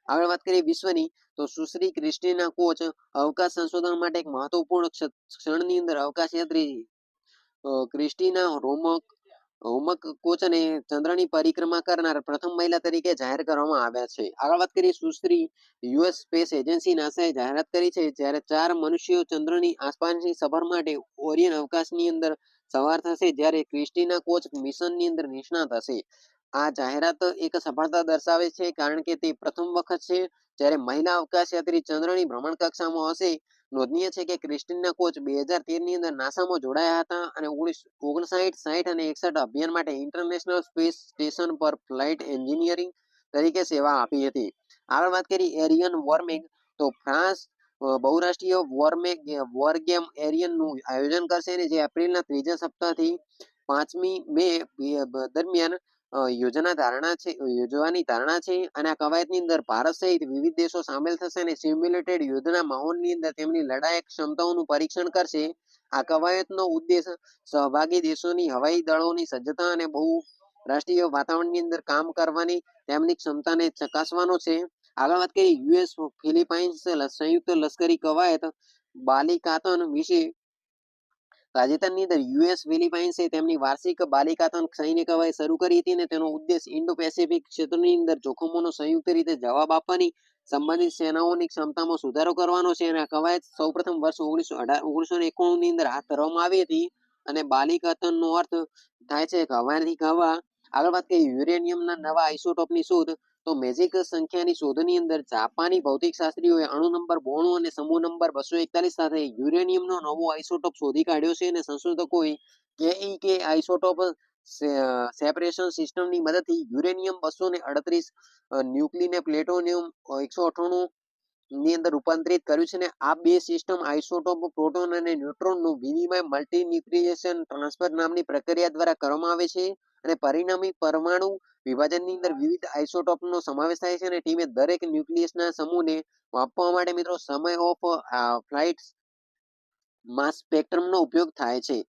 આગળ વાત કરીએ વિશ્વની, તો સુશ્રી ક્રિસ્ટીના કોચ અવકાશ સંશોધન માટે એક મહત્વપૂર્ણ ક્ષણની અંદર અવકાશ યાત્રી ક્રિસ્ટીના હોમક કોચ અને ચંદ્રની પરિક્રમા કરનાર પ્રથમ મહિલા તરીકે જાહેર કરવામાં આવ્યા છે. આગળ વાત કરીએ સુશ્રી યુએસ સ્પેસ એજન્સી નાસાએ જાહેરાત કરી છે જ્યારે 4 મનુષ્યો ચંદ્રની આસપાસની સફર માટે ઓરિયન અવકાશની અંદર સવાર થશે જ્યારે ક્રિસ્ટીના કોચ મિશનની અંદર નિષ્ણાત હશે. આ જાહેરાત એક સફળતા દર્શાવે છે કારણ કે તે પ્રથમ વખત છે જ્યારે મહિલા અવકાશ યાત્રી ચંદ્રની ભ્રમણ કક્ષામાં હશે. નોંધનીય છે કે ક્રિસ્ટીના કોચ 2013 ની અંદર નાસામાં જોડાયા હતા અને 59, 60 અને 61 અભિયાન માટે ઇન્ટરનેશનલ સ્પેસ સ્ટેશન પર ફ્લાઇટ એન્જિનિયરિંગ તરીકે સેવા આપી હતી. આગળ વાત કરી એરિયન વોર્મેગ, તો ફ્રાન્સ બહુરાષ્ટ્રીય વોરગેમ એરિયનનું આયોજન કરશે અને જે એપ્રિલના ત્રીજા સપ્તાહથી 5મી મે દરમિયાન યોજવાની ધારણા છે અને આ કવાયતની અંદર ભારત સહિત વિવિધ દેશો સામેલ થશે અને સિમ્યુલેટેડ યુદ્ધના માહોલની અંદર તેમની લડાયક ક્ષમતાઓનું પરીક્ષણ કરશે. આ કવાયતનો ઉદ્દેશ સહભાગી દેશોની હવાઈ દળોની સજ્જતા અને બહુરાષ્ટ્રીય વાતાવરણની અંદર કામ કરવાની તેમની ક્ષમતાને ચકાસવાનો છે. આગળ વાત કરીએ યુએસ ફિલિપાઇન્સ સંયુક્ત લશ્કરી કવાયત બાલિકાતન વિશે. તાજેતરની અંદર યુએસ ફિલિપાઇન્સે તેમની વાર્ષિક બાલિકાતન સૈન્ય કવાયત શરૂ કરી હતી અને તેનો ઉદ્દેશ ઇન્ડો પેસિફિક ક્ષેત્રની અંદર જોખમોનો સંયુક્ત રીતે જવાબ આપવાની સંબંધિત સેનાઓની ક્ષમતામાં સુધારો કરવાનો છે. અને આ કવાયત સૌપ્રથમ વર્ષ 1991 ની અંદર હાથ ધરવામાં આવી હતી અને બાલિકાતનનો અર્થ થાય છે હવાથી હવા. આગળ વાત કરીએ યુરેનિયમના નવા આઇસોટોપની શોધ, તો મેજિક સંખ્યાની શોધની અંદર જાપાની ભૌતિકશાસ્ત્રીઓએ અણુ નંબર 92 અને સમૂહ નંબર 241 સાથે યુરેનિયમનો નવો આઇસોટોપ શોધી કાઢ્યો છે અને સંશોધકોએ કે આઇસોટોપ સેપરેશન સિસ્ટમની મદદથી યુરેનિયમ 238 ન્યુક્લીને પ્લેટોનિયમ 198 ની અંદર રૂપાંતરિત કર્યું છે. અને આ બે સિસ્ટમ આઇસોટોપ પ્રોટોન અને ન્યુટ્રોનનું વિનિમય મલ્ટી ન્યુક્લિએશન ટ્રાન્સફર નામની પ્રક્રિયા દ્વારા કરવામાં આવે છે અને પરિણામી પરમાણુ વિભાજનની અંદર વિવિધ આઇસોટોપનો સમાવેશ થાય છે અને ટીમે દરેક ન્યુક્લિયસના સમૂહને માપવા માટે મિત્રો સમય ઓફ ફ્લાઇટ માસ સ્પેક્ટ્રમનો ઉપયોગ થાય છે.